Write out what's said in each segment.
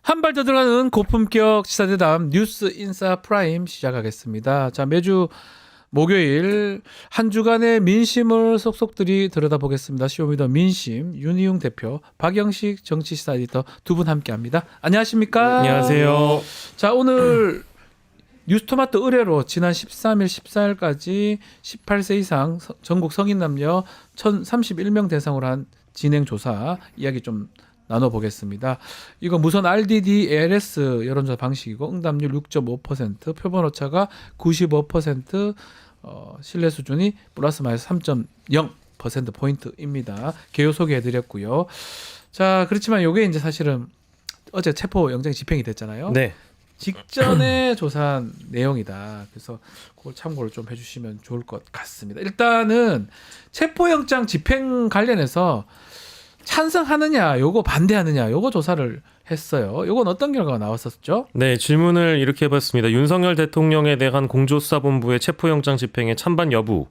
한 발 더 들어가는 고품격 시사대담 뉴스 인사 프라임 시작하겠습니다. 자, 매주 목요일 한 주간의 민심을 속속들이 들여다보겠습니다. 쇼미더 민심 윤희용 대표, 박영식 정치시사 에디터 두 분 함께합니다. 안녕하십니까? 안녕하세요. 자, 오늘 뉴스토마토 의뢰로 지난 13일, 14일까지 18세 이상 전국 성인 남녀 1,031명 대상으로 한 진행 조사 이야기 좀 나눠보겠습니다. 이거 무선 RDD ALS 여론조사 방식이고 응답률 6.5%, 표본 오차가 95%, 신뢰 수준이 플러스 마이너스 3.0% 포인트입니다. 개요 소개해드렸고요. 자, 그렇지만 이게 이제 사실은 어제 체포 영장 집행이 됐잖아요. 네. 직전에 조사한 내용이다. 그래서 그걸 참고를 좀 해주시면 좋을 것 같습니다. 일단은 체포영장 집행 관련해서 찬성하느냐, 요거 반대하느냐, 요거 조사를 했어요. 요건 어떤 결과가 나왔었죠? 네, 질문을 이렇게 해봤습니다. 윤석열 대통령에 대한 공조수사본부의 체포영장 집행의 찬반 여부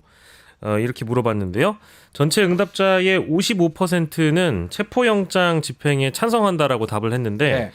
이렇게 물어봤는데요. 전체 응답자의 55%는 체포영장 집행에 찬성한다라고 답을 했는데 네.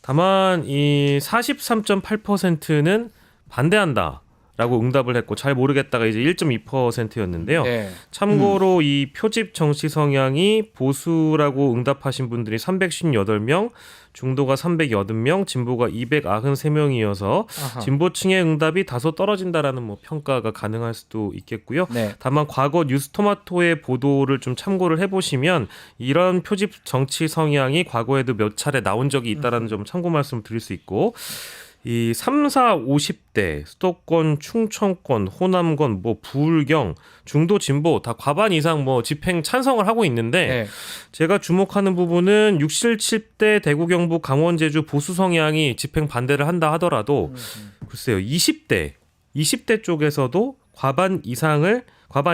다만 이 43.8%는 반대한다. 라고 응답을 했고 잘 모르겠다가 이제 1.2%였는데요. 네. 참고로 이 표집 정치 성향이 보수라고 응답하신 분들이 358명, 중도가 380명, 진보가 293명이어서 진보층의 응답이 다소 떨어진다라는 뭐 평가가 가능할 수도 있겠고요. 네. 다만 과거 뉴스토마토의 보도를 좀 참고를 해보시면 이런 표집 정치 성향이 과거에도 몇 차례 나온 적이 있다라는 점 참고 말씀을 드릴 수 있고 이 3, 4, 50대 수도권, 충청권, 호남권, 뭐 부울경, 중도 진보 다 과반 이상 뭐 집행 찬성을 하고 있는데 네. 제가 주목하는 부분은 6, 7대 대구, 경북, 강원, 제주 보수 성향이 집행 반대를 한다 하더라도 글쎄요 20대 쪽에서도 과반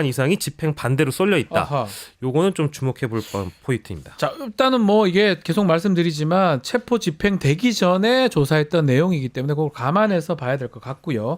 이상이 집행 반대로 쏠려 있다. 아하. 요거는 좀 주목해 볼 포인트입니다. 자, 일단은 뭐 이게 계속 말씀드리지만 체포 집행 되기 전에 조사했던 내용이기 때문에 그걸 감안해서 봐야 될 것 같고요.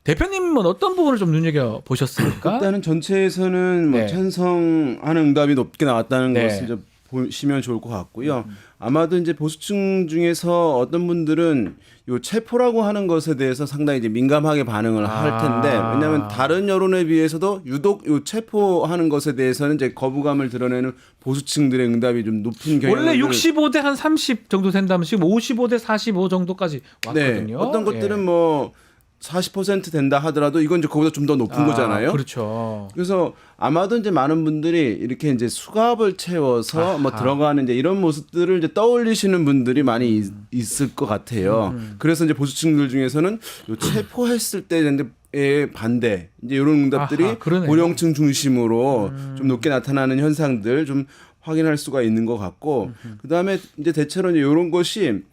대표님은 어떤 부분을 좀 눈여겨 보셨습니까? 일단은 전체에서는 뭐 네. 찬성하는 응답이 높게 나왔다는 네. 것을 이제 보시면 좋을 것 같고요. 아마도 이제 보수층 중에서 어떤 분들은 요 체포라고 하는 것에 대해서 상당히 이제 민감하게 반응을 할 텐데 왜냐하면 다른 여론에 비해서도 유독 요 체포하는 것에 대해서는 이제 거부감을 드러내는 보수층들의 응답이 좀 높은 경향을 원래 65대 한 30 정도 된다면 지금 55대 45 정도까지 왔거든요. 네. 어떤 것들은 뭐 40% 된다 하더라도 이건 이제 그보다 좀 더 높은 거잖아요. 그렇죠. 그래서 아마도 이제 많은 분들이 이렇게 이제 수갑을 채워서 뭐 들어가는 이제 이런 모습들을 이제 떠올리시는 분들이 많이 있을 것 같아요. 그래서 이제 보수층들 중에서는 요 체포했을 때의 반대 이제 이런 응답들이 아하, 그러네요. 고령층 중심으로 좀 높게 나타나는 현상들 좀 확인할 수가 있는 것 같고 그다음에 이제 대체로 이제 이런 것이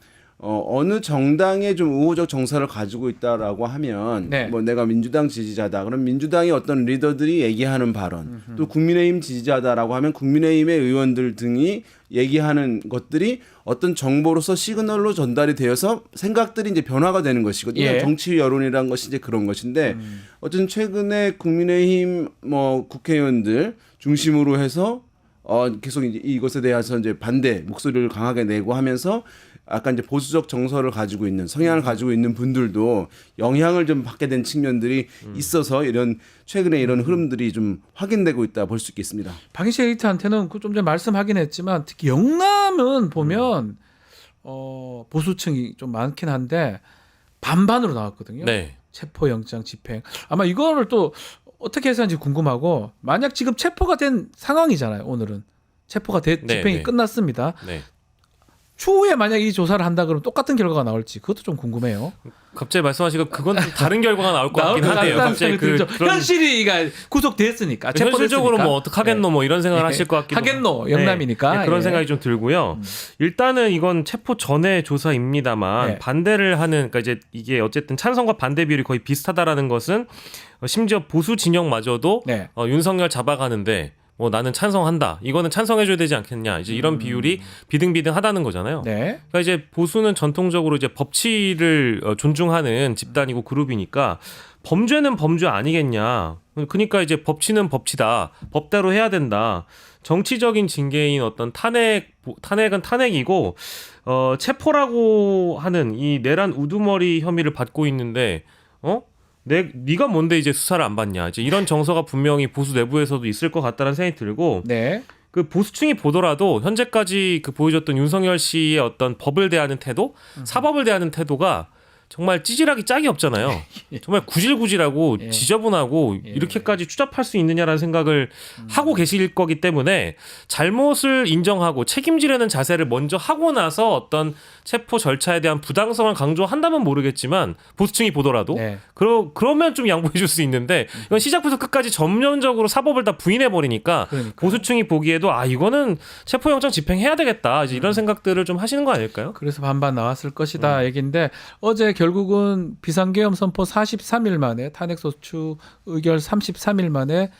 어느 정당에 좀 우호적 정서를 가지고 있다라고 하면 네. 뭐 내가 민주당 지지자다. 그럼 민주당의 어떤 리더들이 얘기하는 발언 또 국민의힘 지지자다라고 하면 국민의힘의 의원들 등이 얘기하는 것들이 어떤 정보로서 시그널로 전달이 되어서 생각들이 이제 변화가 되는 것이거든요. 예. 정치 여론이라는 것이 이제 그런 것인데 어쨌든 최근에 국민의힘 뭐 국회의원들 중심으로 해서 계속 이제 이것에 대해서 이제 반대 목소리를 강하게 내고 하면서 약간 이제 보수적 정서를 가지고 있는 성향을 가지고 있는 분들도 영향을 좀 받게 된 측면들이 있어서 이런 최근에 이런 흐름들이 좀 확인되고 있다 볼 수 있겠습니다. 박인식 에디터한테는 좀 전에 말씀하긴 했지만 특히 영남은 보면 보수층이 좀 많긴 한데 반반으로 나왔거든요. 네. 체포영장 집행. 아마 이거를 또 어떻게 해서 하는지 궁금하고 만약 지금 체포가 된 상황이잖아요. 오늘은 체포가 집행이 네. 끝났습니다. 네. 추후에 만약 이 조사를 한다 그러면 똑같은 결과가 나올지 그것도 좀 궁금해요. 갑자기 말씀하시고 그건 좀 다른 결과가 나올 것 같긴 하네요. 갑자기 그런 현실이가 구속됐으니까 체포됐으니까. 현실적으로 뭐 어떡하겠노 뭐 이런 생각을 하실 것 같기도 하겠노 영남이니까 네, 그런 예. 생각이 좀 들고요. 일단은 이건 체포 전의 조사입니다만 네. 반대를 하는 그러니까 이제 이게 어쨌든 찬성과 반대 비율이 거의 비슷하다라는 것은 심지어 보수 진영마저도 네. 윤석열 잡아가는데 뭐 나는 찬성한다. 이거는 찬성해줘야 되지 않겠냐. 이제 이런 비율이 비등비등하다는 거잖아요. 네. 그러니까 이제 보수는 전통적으로 이제 법치를 존중하는 집단이고 그룹이니까 범죄는 범죄 아니겠냐. 그러니까 이제 법치는 법치다. 법대로 해야 된다. 정치적인 징계인 어떤 탄핵은 탄핵이고 체포라고 하는 이 내란 우두머리 혐의를 받고 있는데 네가 뭔데 이제 수사를 안 받냐. 이제 이런 정서가 분명히 보수 내부에서도 있을 것 같다는 생각이 들고 네. 그 보수층이 보더라도 현재까지 그 보여줬던 윤석열 씨의 어떤 법을 대하는 태도, 사법을 대하는 태도가 정말 찌질하기 짝이 없잖아요. 정말 구질구질하고 예. 지저분하고 예. 이렇게까지 추잡할 수 있느냐라는 생각을 하고 계실 거기 때문에 잘못을 인정하고 책임지려는 자세를 먼저 하고 나서 어떤 체포 절차에 대한 부당성을 강조한다면 모르겠지만 보수층이 보더라도 네. 그러면 좀 양보해 줄 수 있는데 이건 시작부터 끝까지 전면적으로 사법을 다 부인해 버리니까 그러니까요. 보수층이 보기에도 이거는 체포영장 집행해야 되겠다 이제 이런 생각들을 좀 하시는 거 아닐까요? 그래서 반반 나왔을 것이다 얘기인데 어제 결국은 비상계엄 선포 43일 만에 탄핵소추 의결 33일 만에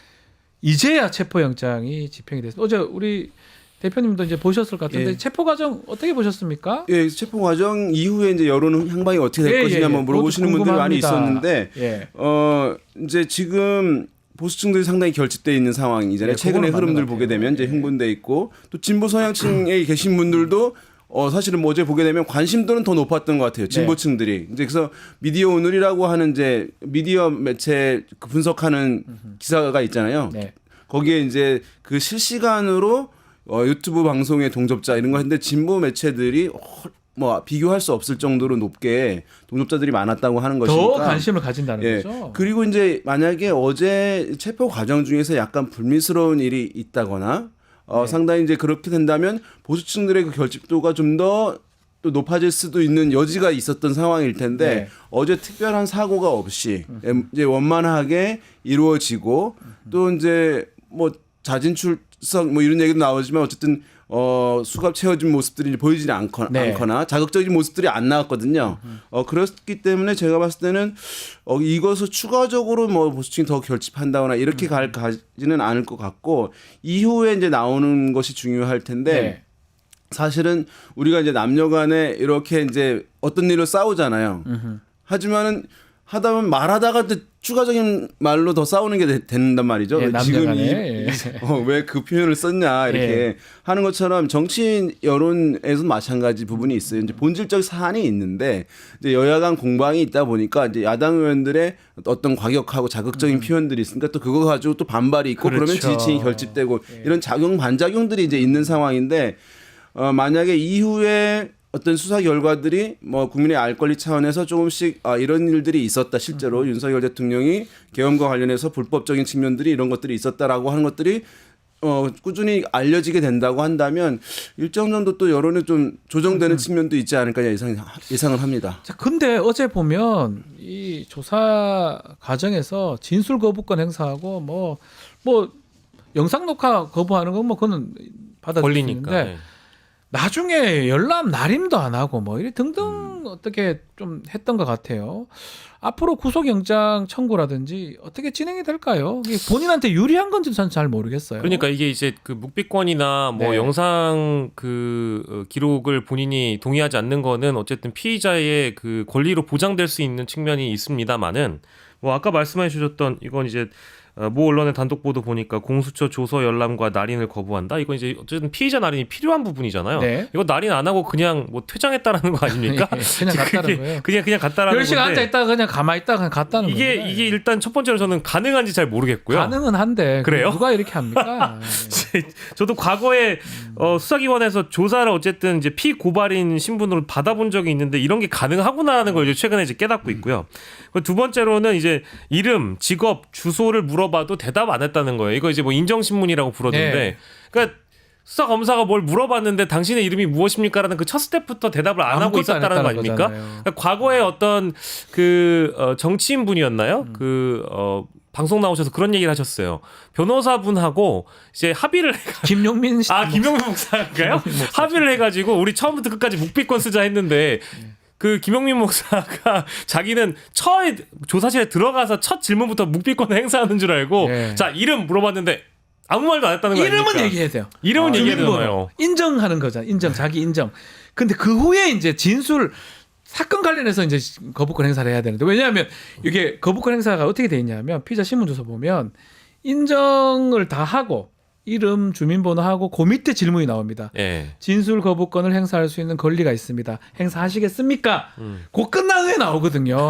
이제야 체포영장이 집행이 됐습니다. 어제 우리 대표님도 이제 보셨을 것 같은데 예. 체포 과정 어떻게 보셨습니까? 예, 체포 과정 이후에 이제 여론 향방이 어떻게 될 예, 것이냐 예, 예. 뭐 물어보시는 그것도 분들이 많이 궁금합니다. 있었는데 예. 이제 지금 보수층들이 상당히 결집돼 있는 상황이잖아요. 네, 최근의 그거는 흐름들 맞는 것 보게 같아요. 되면 이제 예. 흥분돼 있고 또 진보 성향층에 계신 분들도 사실은 뭐 어제 보게 되면 관심도는 더 높았던 것 같아요. 진보층들이. 이제 그래서 미디어 오늘이라고 하는 이제 미디어 매체 그 분석하는 기사가 있잖아요. 네. 거기에 이제 그 실시간으로 유튜브 방송의 동접자 이런 거 했는데 진보 매체들이 뭐 비교할 수 없을 정도로 높게 동접자들이 많았다고 하는 것이니까 더 관심을 가진다는 예. 거죠. 그리고 이제 만약에 어제 체포 과정 중에서 약간 불미스러운 일이 있다거나 네. 상당히 이제 그렇게 된다면 보수층들의 그 결집도가 좀 더 또 높아질 수도 있는 여지가 있었던 상황일 텐데 네. 어제 특별한 사고가 없이 이제 원만하게 이루어지고 또 이제 뭐 자진 출석 뭐 이런 얘기도 나오지만 어쨌든 수갑 채워진 모습들이 보이지 않거나 자극적인 모습들이 안 나왔거든요. 그렇기 때문에 제가 봤을 때는 이것을 추가적으로 뭐 보수층이 더 결집한다거나 이렇게 가지는 않을 것 같고 이후에 이제 나오는 것이 중요할 텐데 네. 사실은 우리가 이제 남녀간에 이렇게 이제 어떤 일로 싸우잖아요. 하지만은 하다 보면 말하다가 또 추가적인 말로 더 싸우는 게 된단 말이죠. 예, 지금 남녀간에. 왜 그 표현을 썼냐 이렇게 예. 하는 것처럼 정치 여론에서 마찬가지 부분이 있어요. 이제 본질적 사안이 있는데 이제 여야 간 공방이 있다 보니까 이제 야당 의원들의 어떤 과격하고 자극적인 표현들이 있으니까 또 그거 가지고 또 반발이 있고 그러면 그렇죠. 지지층이 결집되고 이런 작용 반작용들이 이제 있는 상황인데 만약에 이후에 어떤 수사 결과들이 뭐 국민의 알 권리 차원에서 조금씩 이런 일들이 있었다 실제로 윤석열 대통령이 계엄과 관련해서 불법적인 측면들이 이런 것들이 있었다라고 하는 것들이 꾸준히 알려지게 된다고 한다면 일정 정도 또 여론에 좀 조정되는 측면도 있지 않을까 예상을 합니다. 자, 근데 어제 보면 이 조사 과정에서 진술 거부권 행사하고 뭐 영상 녹화 거부하는 건 뭐 그거는 받아들일 수 있는데 걸리니까. 예. 나중에 열람 날임도 안 하고 뭐 이래 등등 어떻게 좀 했던 것 같아요. 앞으로 구속영장 청구라든지 어떻게 진행이 될까요? 이게 본인한테 유리한 건지 저는 잘 모르겠어요. 그러니까 이게 이제 그 묵비권이나 뭐 네. 영상 그 기록을 본인이 동의하지 않는 거는 어쨌든 피의자의 그 권리로 보장될 수 있는 측면이 있습니다만은 뭐 아까 말씀해 주셨던 이건 이제 모 언론의 단독 보도 보니까 공수처 조서 열람과 날인을 거부한다. 이건 이제 어쨌든 피의자 날인이 필요한 부분이잖아요. 네. 이거 날인 안 하고 그냥 뭐 퇴장했다라는 거 아닙니까? 그냥 갔다는 거예요. 그냥 갔다라는 10시간 건데 앉아 있다가 그냥 가만히 있다가 그냥 갔다는 거예요. 이게 일단 첫 번째로 저는 가능한지 잘 모르겠고요. 가능은 한데 그래요? 누가 이렇게 합니까? 저도 과거에 수사기관에서 조사를 어쨌든 이제 피고발인 신분으로 받아본 적이 있는데 이런 게 가능하구나라는 걸 이제 최근에 이제 깨닫고 있고요. 두 번째로는 이제 이름, 직업, 주소를 물어봐도 대답 안 했다는 거예요. 이거 이제 뭐 인정신문이라고 부르던데, 네. 그러니까 수사 검사가 뭘 물어봤는데 당신의 이름이 무엇입니까라는 그 첫 스텝부터 대답을 안 하고 아무것도 있었다는 안 거 했다는 아닙니까? 거잖아요. 그러니까 과거에 어떤 그 정치인 분이었나요? 방송 나오셔서 그런 얘기를 하셨어요. 변호사분하고 이제 합의를 김용민 씨. 김용민 목사인가요? 합의를 해가지고 우리 처음부터 끝까지 묵비권 쓰자 했는데 그 김용민 목사가 자기는 조사실에 들어가서 첫 질문부터 묵비권을 행사하는 줄 알고 예. 자 이름 물어봤는데 아무 말도 안 했다는 거 아닙니까? 이름은 얘기해야 돼요. 이름은 얘기해야 주민번호. 되잖아요. 인정하는 거잖아. 자기 인정. 근데 그 후에 이제 진술 사건 관련해서 이제 거부권 행사를 해야 되는데 왜냐하면 이게 거부권 행사가 어떻게 돼 있냐면 피의자 신문조서 보면 인정을 다 하고 이름, 주민번호하고 그 밑에 질문이 나옵니다. 예. 진술 거부권을 행사할 수 있는 권리가 있습니다. 행사하시겠습니까? 그 끝난 후에 나오거든요.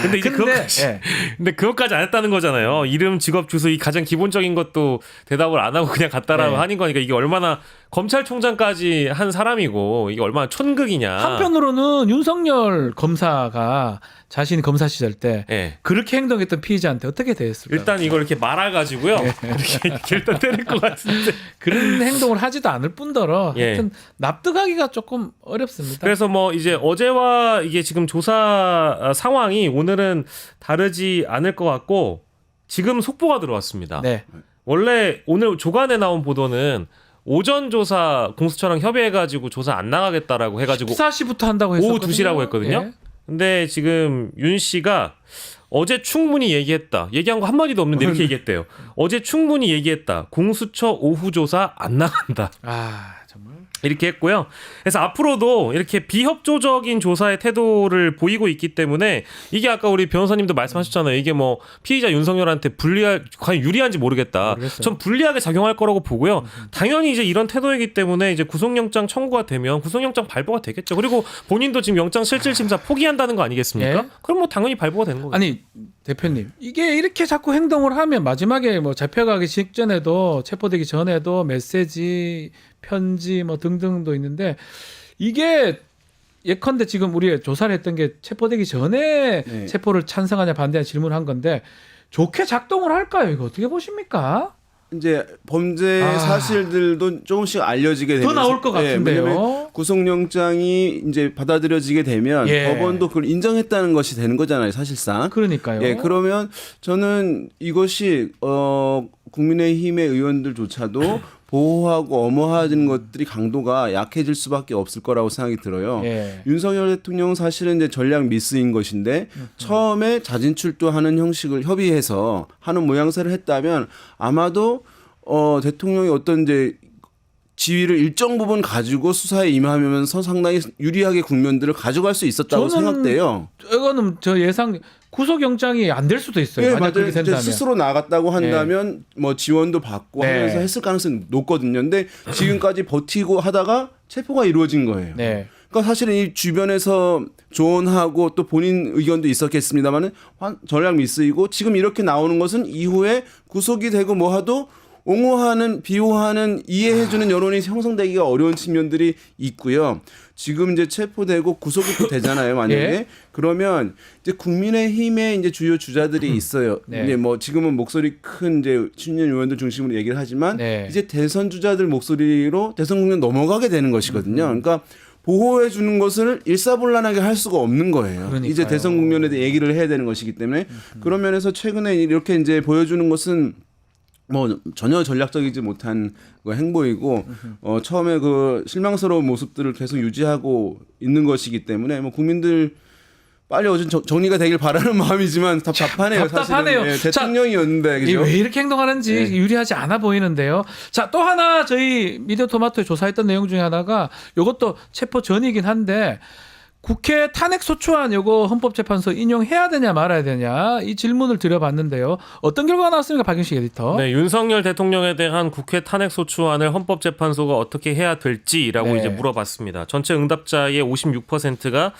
근데 이제 근데, 그것까지, 예. 근데 그것까지 안 했다는 거잖아요. 이름, 직업, 주소 이 가장 기본적인 것도 대답을 안 하고 그냥 갔다라고 네. 하는 거니까 이게 얼마나 검찰총장까지 한 사람이고 이게 얼마나 천극이냐. 한편으로는 윤석열 검사가 자신이 검사 시절 때 예. 그렇게 행동했던 피의자한테 어떻게 대했을까요? 일단 이걸 이렇게 말아가지고요. 이렇게 일단 때릴 것 같은데. 그런 행동을 하지도 않을 뿐더러 예. 하여튼 납득하기가 조금 어렵습니다. 그래서 뭐 이제 어제와 이게 지금 조사 상황이 오늘은 다르지 않을 것 같고 지금 속보가 들어왔습니다. 네. 원래 오늘 조간에 나온 보도는 오전 조사 공수처랑 협의해가지고 조사 안 나가겠다라고 해가지고 14시부터 한다고 했었거든요. 오후 2시라고 했거든요. 예. 근데 지금 윤 씨가 어제 충분히 얘기했다. 얘기한 거 한마디도 없는데 이렇게 얘기했대요. 어제 충분히 얘기했다. 공수처 오후 조사 안 나간다. 아 정말. 이렇게 했고요. 그래서 앞으로도 이렇게 비협조적인 조사의 태도를 보이고 있기 때문에 이게 아까 우리 변호사님도 말씀하셨잖아요. 이게 뭐 피의자 윤석열한테 과연 유리한지 모르겠다. 모르겠어요. 전 불리하게 작용할 거라고 보고요. 당연히 이제 이런 태도이기 때문에 이제 구속영장 청구가 되면 구속영장 발부가 되겠죠. 그리고 본인도 지금 영장실질심사 포기한다는 거 아니겠습니까? 예. 그럼 뭐 당연히 발부가 되는 거죠. 아니 대표님 이게 이렇게 자꾸 행동을 하면 마지막에 뭐 잡혀가기 직전에도 체포되기 전에도 메시지 편지 뭐 등등도 있는데 이게 예컨대 지금 우리가 조사를 했던 게 체포되기 전에 네. 체포를 찬성하냐 반대하냐 질문한 건데 좋게 작동을 할까요? 이거 어떻게 보십니까? 이제 범죄 아. 사실들도 조금씩 알려지게 되면서 더 나올 것 같은데요. 왜냐면 구속영장이 이제 받아들여지게 되면 예. 법원도 그걸 인정했다는 것이 되는 거잖아요, 사실상. 그러니까요. 예, 그러면 저는 이것이 국민의힘의 의원들조차도 보호하고 엄호하는 것들이 강도가 약해질 수밖에 없을 거라고 생각이 들어요. 예. 윤석열 대통령 사실은 이제 전략 미스인 것인데 처음에 자진 출두하는 형식을 협의해서 하는 모양새를 했다면 아마도 대통령이 어떤 이제 지위를 일정 부분 가지고 수사에 임하면서 상당히 유리하게 국면들을 가져갈 수 있었다고 저는 생각돼요. 이거는 저 예상 구속영장이 안 될 수도 있어요. 예, 만약 맞아요. 그렇게 이제 된다면. 스스로 나갔다고 한다면 뭐 지원도 받고 네. 하면서 했을 가능성이 높거든요. 근데 지금까지 버티고 하다가 체포가 이루어진 거예요. 네. 그러니까 사실은 이 주변에서 조언하고 또 본인 의견도 있었겠습니다만은 전략 미스이고 지금 이렇게 나오는 것은 이후에 구속이 되고 뭐하도 옹호하는 비호하는 이해해주는 여론이 형성되기가 어려운 측면들이 있고요. 지금 이제 체포되고 구속이 또 되잖아요. 만약에 예. 그러면 이제 국민의힘의 이제 주요 주자들이 있어요. 네. 이제 뭐 지금은 목소리 큰 이제 친윤 의원들 중심으로 얘기를 하지만 네. 이제 대선 주자들 목소리로 대선 국면 넘어가게 되는 것이거든요. 그러니까 보호해 주는 것을 일사불란하게 할 수가 없는 거예요. 그러니까요. 이제 대선 국면에 대해 얘기를 해야 되는 것이기 때문에 그런 면에서 최근에 이렇게 이제 보여주는 것은 뭐 전혀 전략적이지 못한 행보이고 처음에 그 실망스러운 모습들을 계속 유지하고 있는 것이기 때문에 뭐 국민들 빨리 어좀 정리가 되길 바라는 마음이지만 답답하네요. 답답하네요. 사실은. 예, 대통령이었는데 그죠? 왜 이렇게 행동하는지 네. 유리하지 않아 보이는데요. 자, 또 하나 저희 미디어 토마토에 조사했던 내용 중에 하나가 이것도 체포 전이긴 한데 국회 탄핵소추안 요거 헌법재판소 인용해야 되냐 말아야 되냐 이 질문을 드려봤는데요. 어떤 결과가 나왔습니까, 박윤식 에디터? 네, 윤석열 대통령에 대한 국회 탄핵소추안을 헌법재판소가 어떻게 해야 될지라고 네. 이제 물어봤습니다. 전체 응답자의 56%가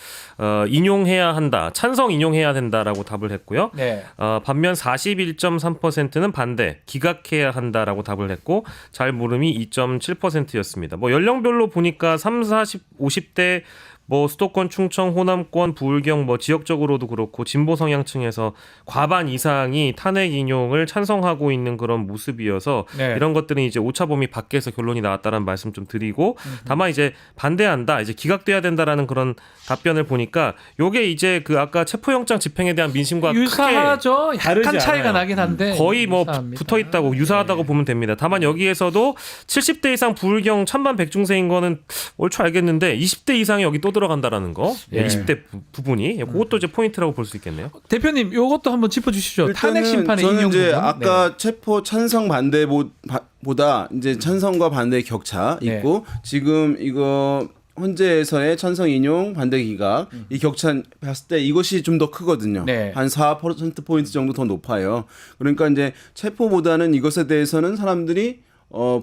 인용해야 한다, 찬성 인용해야 된다라고 답을 했고요. 네. 반면 41.3%는 반대, 기각해야 한다라고 답을 했고 잘 모름이 2.7%였습니다. 뭐 연령별로 보니까 30, 40, 50대 뭐 수도권, 충청, 호남권, 부울경 뭐 지역적으로도 그렇고 진보 성향층에서 과반 이상이 탄핵 인용을 찬성하고 있는 그런 모습이어서 네. 이런 것들은 이제 오차 범위 밖에서 결론이 나왔다는 말씀 좀 드리고 다만 이제 반대한다, 이제 기각돼야 된다라는 그런 답변을 보니까 요게 이제 그 아까 체포영장 집행에 대한 민심과 유사하죠. 크게 다르지 약간 차이가 않아요. 나긴 한데 거의 뭐 유사합니다. 붙어 있다고 유사하다고 네. 보면 됩니다. 다만 여기에서도 70대 이상 부울경 찬반 백중세인 거는 얼추 알겠는데 20대 이상이 여기 또 들어간다라는 거. 예. 20대 부분이 그것도 이제 포인트라고 볼 수 있겠네요. 대표님 요것도 한번 짚어주시죠. 탄핵 일단은 심판의 저는 인용 이제 부분. 아까 체포 찬성 반대보다 이제 찬성과 반대의 격차 네. 있고 지금 이거 헌재에서의 찬성 인용 반대 기각 이 격차 봤을 때 이것이 좀 더 크거든요. 네. 한 4% 포인트 정도 더 높아요. 그러니까 이제 체포보다는 이것에 대해서는 사람들이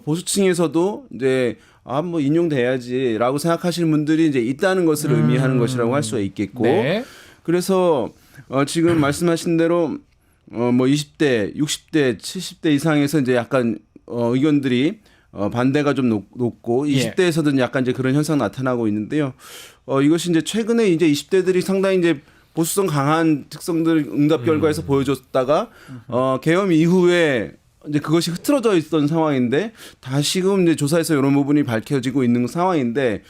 보수층에서도 이제 뭐 인용돼야지라고 생각하시는 분들이 이제 있다는 것을 의미하는 것이라고 할 수가 있겠고. 네. 그래서 지금 말씀하신 대로 뭐 20대, 60대, 70대 이상에서 이제 약간 의견들이 반대가 좀 높고 20대에서도 약간 이제 그런 현상 나타나고 있는데요. 이것이 이제 최근에 이제 20대들이 상당히 이제 보수성 강한 특성들 응답 결과에서 보여줬다가 계엄 이후에 이제 그것이 흐트러져 있던 상황인데 다시금 이제 조사에서 이런 부분이 밝혀지고 있는 상황인데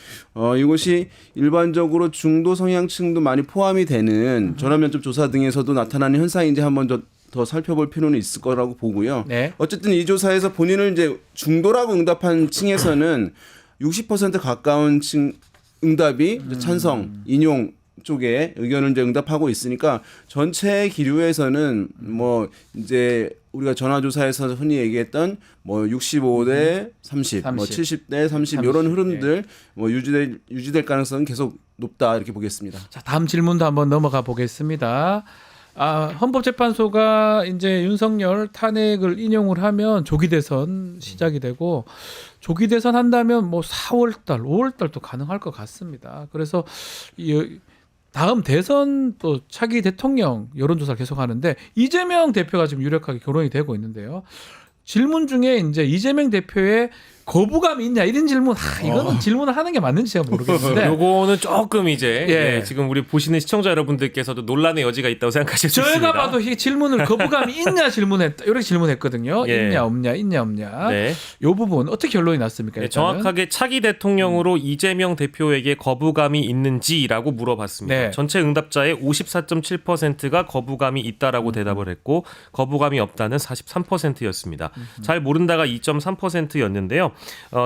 이것이 일반적으로 중도 성향층도 많이 포함이 되는 전화면접 조사 등에서도 나타나는 현상인지 한번 더 살펴볼 필요는 있을 거라고 보고요. 네. 어쨌든 이 조사에서 본인을 이제 중도라고 응답한 층에서는 60% 가까운 층 응답이 이제 찬성, 인용 쪽에 의견을 이제 응답하고 있으니까 전체 기류에서는 뭐 이제 우리가 전화조사에서 흔히 얘기했던 뭐 65대 30, 뭐 70대 30 이런 흐름들 뭐 유지될 가능성은 계속 높다 이렇게 보겠습니다. 자, 다음 질문도 한번 넘어가 보겠습니다. 헌법재판소가 이제 윤석열 탄핵을 인용을 하면 조기 대선 시작이 되고 조기 대선 한다면 뭐 4월 달, 5월 달도 가능할 것 같습니다. 그래서 다음 대선 또 차기 대통령 여론조사를 계속하는데 이재명 대표가 지금 유력하게 거론이 되고 있는데요. 질문 중에 이제 이재명 대표의 거부감이 있냐 이런 질문, 이거는 질문을 하는 게 맞는지 제가 모르겠는데. 요거는 조금 이제 예. 지금 우리 보시는 시청자 여러분들께서도 논란의 여지가 있다고 생각하실 수 있습니다. 저희가 봐도 이 질문을 거부감이 있냐 질문했다 이렇게 질문했거든요. 예. 있냐 없냐, 있냐 없냐. 네. 이 부분 어떻게 결론이 났습니까? 네, 일단은? 정확하게 차기 대통령으로 이재명 대표에게 거부감이 있는지라고 물어봤습니다. 네. 전체 응답자의 54.7%가 거부감이 있다라고 대답을 했고 거부감이 없다는 43%였습니다. 잘 모른다가 2.3%였는데요.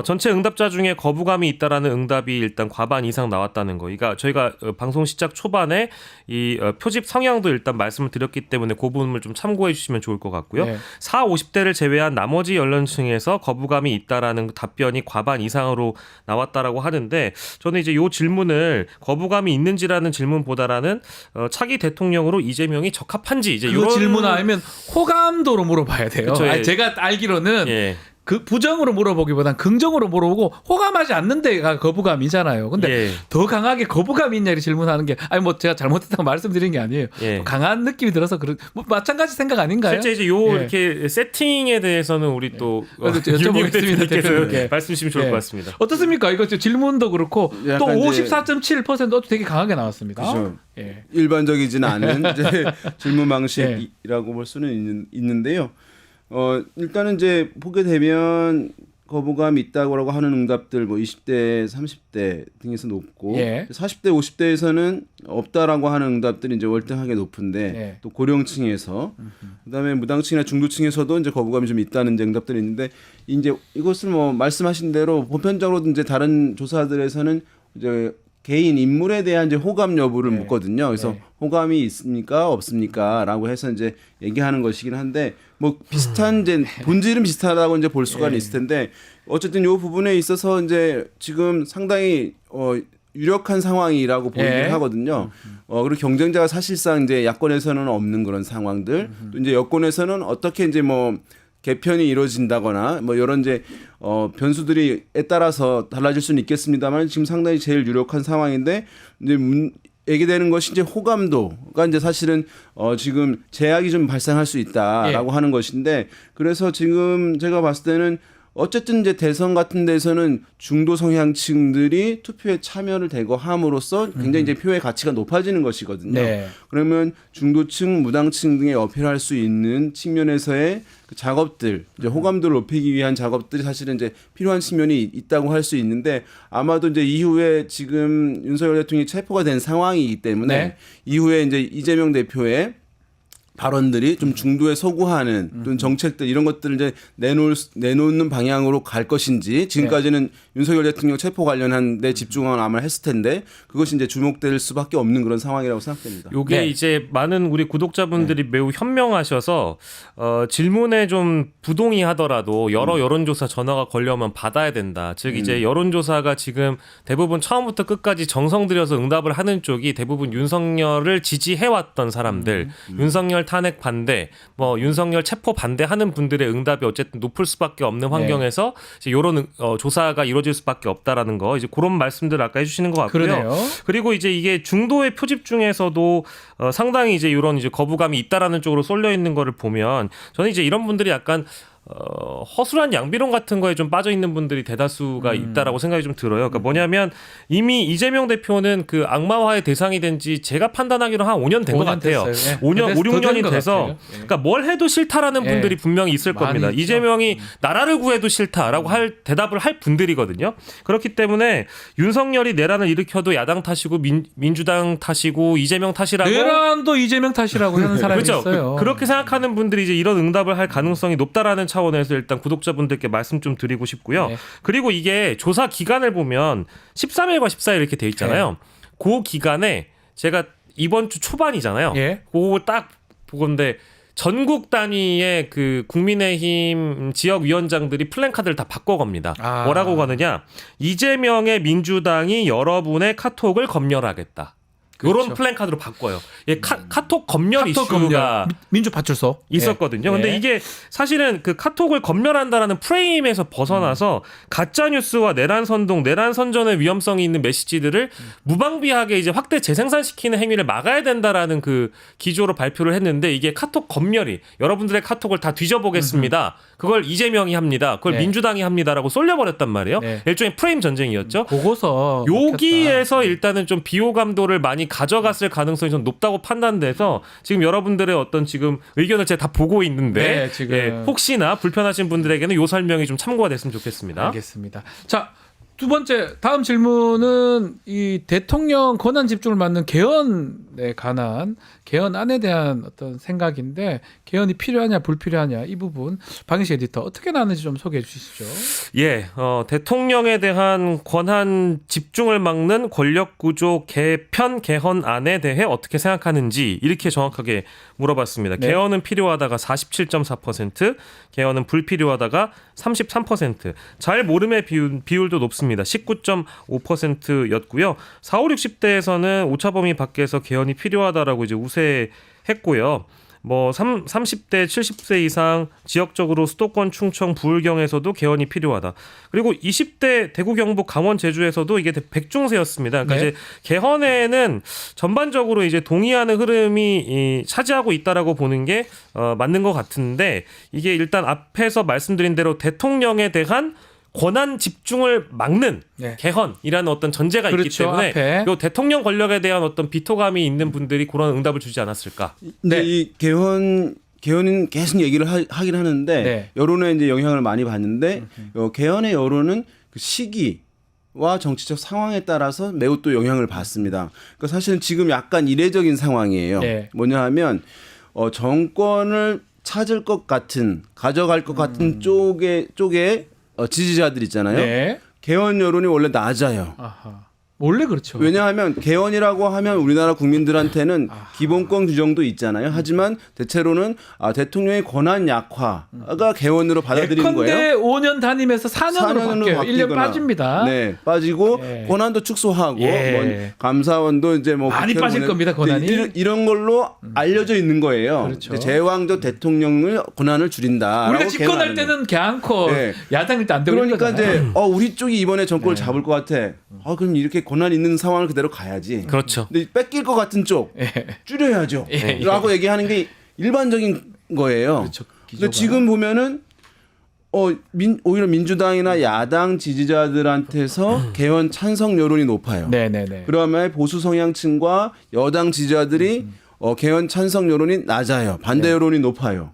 전체 응답자 중에 거부감이 있다라는 응답이 일단 과반 이상 나왔다는 거. 그러니까 저희가 방송 시작 초반에 이 표집 성향도 일단 말씀을 드렸기 때문에 그 부분을 좀 참고해 주시면 좋을 것 같고요. 네. 4, 50대를 제외한 나머지 연령층에서 거부감이 있다라는 답변이 과반 이상으로 나왔다라고 하는데 저는 이제 이 질문을 거부감이 있는지라는 질문보다는 차기 대통령으로 이재명이 적합한지 이제 그 이런 질문 아니면 호감도로 물어봐야 돼요. 그쵸, 예. 제가 알기로는 예. 그 부정으로 물어보기보단 긍정으로 물어보고 호감하지 않는 데가 거부감이잖아요. 근데 예. 더 강하게 거부감이 있냐 이렇게 질문하는 게 뭐 제가 잘못했다고 말씀드린 게 아니에요. 예. 강한 느낌이 들어서 뭐 마찬가지 생각 아닌가요? 실제 이제 요 예. 이렇게 세팅에 대해서는 우리 또 그래서 여쭤보겠습니다, 대표님께서 대표님께. 말씀 주시면 좋을 예. 것 같습니다. 어떻습니까? 이거 질문도 그렇고 또 약간 이제 54.7%도 되게 강하게 나왔습니다. 그죠. 예. 일반적이지는 않은 이제 질문 방식이라고 볼 수는 있는데요. 일단은 이제 보게 되면 거부감이 있다고 하는 응답들 뭐 20대, 30대 등에서 높고 예. 40대, 50대에서는 없다라고 하는 응답들이 이제 월등하게 높은데 예. 또 고령층에서 그다음에 무당층이나 중도층에서도 이제 거부감이 좀 있다는 이제 응답들이 있는데 이제 이것을 뭐 말씀하신 대로 보편적으로 이제 다른 조사들에서는 이제 개인 인물에 대한 이제 호감 여부를 네. 묻거든요. 그래서 네. 호감이 있습니까, 없습니까?라고 해서 이제 얘기하는 것이긴 한데 뭐 비슷한 이제 본질은 비슷하다고 이제 볼 수가 있을 텐데 어쨌든 이 부분에 있어서 이제 지금 상당히 유력한 상황이라고 보이긴 예. 하거든요. 그리고 경쟁자가 사실상 이제 야권에서는 없는 그런 상황들, 또 이제 여권에서는 어떻게 이제 뭐 개편이 이루어진다거나 뭐 이런 이제 변수들이에 따라서 달라질 수는 있겠습니다만 지금 상당히 제일 유력한 상황인데 이제 얘기되는 것이 이제 호감도가 이제 사실은 지금 제약이 좀 발생할 수 있다라고 하는 것인데 그래서 지금 제가 봤을 때는 어쨌든 이제 대선 같은 데서는 중도 성향층들이 투표에 참여를 대거 함으로써 굉장히 이제 표의 가치가 높아지는 것이거든요. 네. 그러면 중도층, 무당층 등에 어필할 수 있는 측면에서의 그 작업들, 이제 호감도를 높이기 위한 작업들이 사실은 이제 필요한 측면이 있다고 할 수 있는데 아마도 이제 이후에 지금 윤석열 대통령이 체포가 된 상황이기 때문에 네. 이후에 이제 이재명 대표의 발언들이 좀 중도에 소구하는 또는 정책들 이런 것들을 이제 내놓는 방향으로 갈 것인지 지금까지는 윤석열 대통령 체포 관련한 데 집중을 아마 했을 텐데 그것이 이제 주목될 수밖에 없는 그런 상황이라고 생각됩니다. 요게 네. 이제 많은 우리 구독자분들이 매우 현명하셔서 질문에 좀 부동의하더라도 여러 여론조사 전화가 걸려오면 받아야 된다. 즉 이제 여론조사가 지금 대부분 처음부터 끝까지 정성 들여서 응답을 하는 쪽이 대부분 윤석열을 지지해왔던 사람들, 윤석열 탄핵 반대, 뭐 윤석열 체포 반대하는 분들의 응답이 어쨌든 높을 수밖에 없는 환경에서 이제 이런 조사가 이루어질 수밖에 없다라는 거 이제 그런 말씀들 아까 해주시는 것 같고요. 그러네요. 그리고 이제 이게 중도의 표집 중에서도 상당히 이제 이런 이제 거부감이 있다라는 쪽으로 쏠려 있는 거를 보면 저는 이제 이런 분들이 약간 허술한 양비론 같은 거에 좀 빠져 있는 분들이 대다수가 있다라고 생각이 좀 들어요. 그러니까 뭐냐면 이미 이재명 대표는 그 악마화의 대상이 된 지 제가 판단하기로 한 5년 된 것 5년 같아요. 됐어요. 예. 5년, 5, 더 된 6년이 것 돼서 같아요. 예. 그러니까 뭘 해도 싫다라는 예. 분들이 분명히 있을 많이 겁니다. 있죠. 이재명이 나라를 구해도 싫다라고 할 대답을 할 분들이거든요. 그렇기 때문에 윤석열이 내란을 일으켜도 야당 탓이고 민주당 탓이고 이재명 탓이라고 내란도 이재명 탓이라고 하는 사람이 그렇죠. 있어요. 그렇게 생각하는 분들이 이제 이런 응답을 할 가능성이 높다라는 차원에서 일단 구독자분들께 말씀 좀 드리고 싶고요. 네. 그리고 이게 조사 기간을 보면 13일과 14일 이렇게 돼 있잖아요. 그 기간에 제가 이번 주 초반이잖아요. 예. 그거 딱 보건데 전국 단위의 그 국민의힘 지역위원장들이 플랜카드를 다 바꿔갑니다. 아. 뭐라고 가느냐? 이재명의 민주당이 여러분의 카톡을 검열하겠다. 그렇죠. 이런 플랜카드로 바꿔요. 예, 카톡 검열 카톡 이슈가 검열, 민주파출소 있었거든요. 예. 근데 예. 이게 사실은 그 카톡을 검열한다라는 프레임에서 벗어나서 가짜 뉴스와 내란 선동, 내란 선전의 위험성이 있는 메시지들을 무방비하게 이제 확대 재생산시키는 행위를 막아야 된다라는 그 기조로 발표를 했는데 이게 카톡 검열이 여러분들의 카톡을 다 뒤져보겠습니다. 그걸 이재명이 합니다. 그걸 네. 민주당이 합니다라고 쏠려버렸단 말이에요. 네. 일종의 프레임 전쟁이었죠. 보고서 여기에서 일단은 좀 비호감도를 많이 가져갔을 가능성이 좀 높다고 판단돼서 지금 여러분들의 어떤 지금 의견을 제가 다 보고 있는데 네, 지금. 예, 혹시나 불편하신 분들에게는 요 설명이 좀 참고가 됐으면 좋겠습니다. 알겠습니다. 자, 두 번째 다음 질문은 이 대통령 권한 집중을 막는 개헌에 관한 개헌안에 대한 어떤 생각인데 개헌이 필요하냐 불필요하냐 이 부분 방희식 에디터 어떻게 나는지 좀 소개해 주시죠. 예, 대통령에 대한 권한 집중을 막는 권력구조 개편 개헌안에 대해 어떻게 생각하는지 이렇게 정확하게 물어봤습니다. 네. 개헌은 필요하다가 47.4%, 개헌은 불필요하다가 33%, 잘 모름의 비율도 높습니다. 19.5%였고요. 4, 5, 60대에서는 오차범위 밖에서 개헌이 필요하다라고 이제 우세했고요. 뭐 30대 70세 이상 지역적으로 수도권 충청 부울경에서도 개헌이 필요하다. 그리고 20대 대구 경북 강원 제주에서도 이게 백중세였습니다. 그러니까 네. 이제 개헌에는 전반적으로 이제 동의하는 흐름이 차지하고 있다라고 보는 게 맞는 것 같은데 이게 일단 앞에서 말씀드린 대로 대통령에 대한 권한 집중을 막는 네. 개헌이라는 어떤 전제가 있기 그렇죠, 때문에 앞에. 요 대통령 권력에 대한 어떤 비토감이 있는 분들이 그런 응답을 주지 않았을까? 네. 네. 이 개헌은 계속 얘기를 하긴 하는데 네. 여론에 이제 영향을 많이 받는데 개헌의 여론은 그 시기와 정치적 상황에 따라서 매우 또 영향을 받습니다. 그러니까 사실은 지금 약간 이례적인 상황이에요. 네. 뭐냐 하면 정권을 찾을 것 같은 가져갈 것 같은 쪽에 지지자들 있잖아요. 네. 개헌 여론이 원래 낮아요. 아하. 원래 그렇죠. 왜냐하면 개헌이라고 하면 우리나라 국민들한테는 기본권 규정도 있잖아요. 하지만 대체로는 대통령의 권한 약화가 개헌으로 받아들이는 거예요. 예컨대 5년 단임에서 4년으로 바뀌어요. 1년 빠집니다. 네, 빠지고 예. 권한도 축소하고 예. 뭐 감사원도 이제 뭐 많이 국회로 빠질 겁니다, 권한이. 이런 걸로 알려져 있는 거예요. 그렇죠. 이제 제왕적 대통령을 권한을 줄인다. 우리가 집권할 때는 걔안고 네. 야당일 때 안 되고 그러니까 이런 거잖아요. 이제 우리 쪽이 이번에 정권을 잡을 것 같아. 그럼 이렇게 권한 있는 상황을 그대로 가야지. 그렇죠. 근데 뺏길 것 같은 쪽 예. 줄여야죠. 예. 라고 얘기하는 게 일반적인 거예요. 그렇죠. 근데 지금 보면은 오히려 민주당이나 야당 지지자들한테서 개헌 찬성 여론이 높아요. 네네네. 그러면 보수 성향층과 여당 지지자들이 개헌 찬성 여론이 낮아요. 반대 여론이 높아요.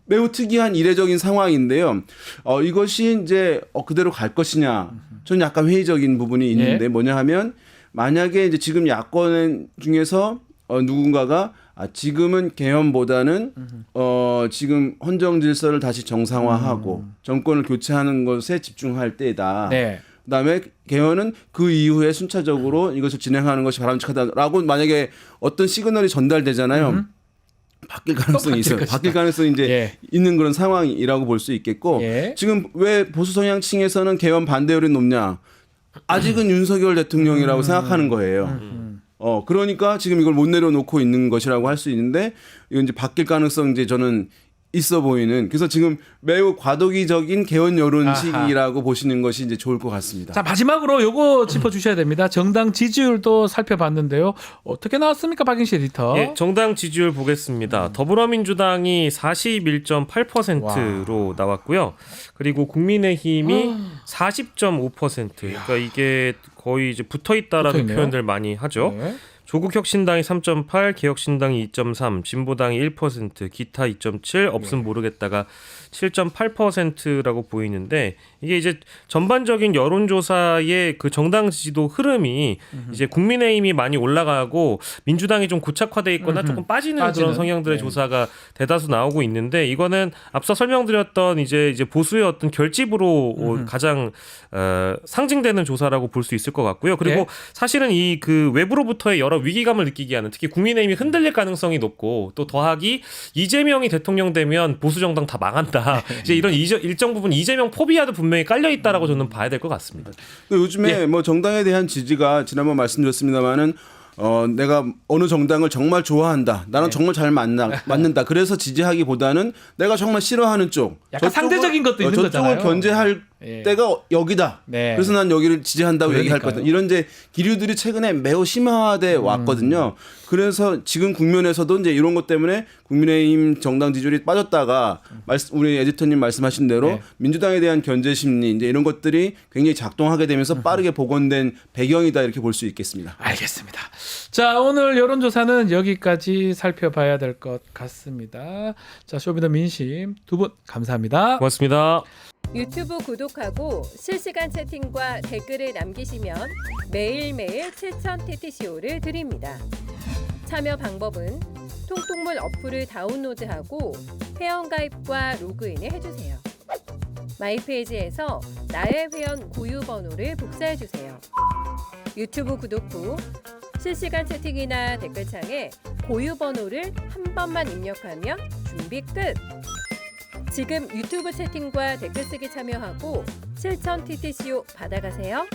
매우 특이한 이례적인 상황인데요. 이것이 이제 그대로 갈 것이냐? 저는 약간 회의적인 부분이 있는데 예. 뭐냐 하면 만약에 이제 지금 야권 중에서 누군가가 지금은 개헌보다는 지금 헌정 질서를 다시 정상화하고 정권을 교체하는 것에 집중할 때다. 네. 그다음에 개헌은 그 이후에 순차적으로 이것을 진행하는 것이 바람직하다라고 만약에 어떤 시그널이 전달되잖아요. 바뀔 가능성이 있어요. 바뀔 가능성이 이제 예. 있는 그런 상황이라고 볼 수 있겠고 예. 지금 왜 보수 성향층에서는 개헌 반대율이 높냐? 아직은 윤석열 대통령이라고 생각하는 거예요. 그러니까 지금 이걸 못 내려놓고 있는 것이라고 할 수 있는데 이건 이제 바뀔 가능성 이제 저는 있어 보이는 그래서 지금 매우 과도기적인 개헌 여론식이라고 보시는 것이 이제 좋을 것 같습니다. 자, 마지막으로 요거 짚어 주셔야 됩니다. 정당 지지율도 살펴봤는데요. 어떻게 나왔습니까, 박인식 에디터? 예, 정당 지지율 보겠습니다. 더불어민주당이 41.8%로 나왔고요. 그리고 국민의힘이 40.5%. 그러니까 이게 거의 이제 붙어 있다라는 붙어있네요. 표현들 많이 하죠. 네. 조국혁신당이 3.8, 개혁신당이 2.3, 진보당이 1%, 기타 2.7, 없음 모르겠다가 7.8%라고 보이는데 이게 이제 전반적인 여론조사의 그 정당 지지도 흐름이 이제 국민의힘이 많이 올라가고 민주당이 좀 고착화돼 있거나 조금 빠지는 그런 성향들의 네. 조사가 대다수 나오고 있는데 이거는 앞서 설명드렸던 이제 보수의 어떤 결집으로 가장 상징되는 조사라고 볼 수 있을 것 같고요. 그리고 네. 사실은 이 그 외부로부터의 여러 위기감을 느끼게 하는 특히 국민의힘이 흔들릴 가능성이 높고 또 더하기 이재명이 대통령 되면 보수 정당 다 망한다. 이제 이런 일정 부분 이재명 포비아도 분명히 깔려 있다라고 저는 봐야 될 것 같습니다. 요즘에 뭐 정당에 대한 지지가 지난번 말씀드렸습니다마는 내가 어느 정당을 정말 좋아한다. 나는 정말 잘 맞는다. 그래서 지지하기보다는 내가 정말 싫어하는 쪽. 약간 상대적인 것도 있는 거잖아요. 저쪽을 견제할 때가 여기다. 네. 그래서 난 여기를 지지한다고 얘기할 그러니까요. 거다. 이런 이제 기류들이 최근에 매우 심화돼 왔거든요. 그래서 지금 국면에서도 이제 이런 것 때문에 국민의힘 정당 지지율이 빠졌다가 우리 에디터님 말씀하신 대로 네. 민주당에 대한 견제 심리 이제 이런 것들이 굉장히 작동하게 되면서 빠르게 복원된 배경이다 이렇게 볼 수 있겠습니다. 알겠습니다. 자, 오늘 여론조사는 여기까지 살펴봐야 될 것 같습니다. 자, 쇼미더 민심 두 분 감사합니다. 고맙습니다. 유튜브 구독하고 실시간 채팅과 댓글을 남기시면 매일매일 7천 TTCO를 드립니다. 참여 방법은 통통물 어플을 다운로드하고 회원가입과 로그인을 해주세요. 마이페이지에서 나의 회원 고유 번호를 복사해주세요. 유튜브 구독 후 실시간 채팅이나 댓글창에 고유 번호를 한 번만 입력하면 준비 끝! 지금 유튜브 채팅과 댓글 쓰기 참여하고 실천 TTCO 받아가세요.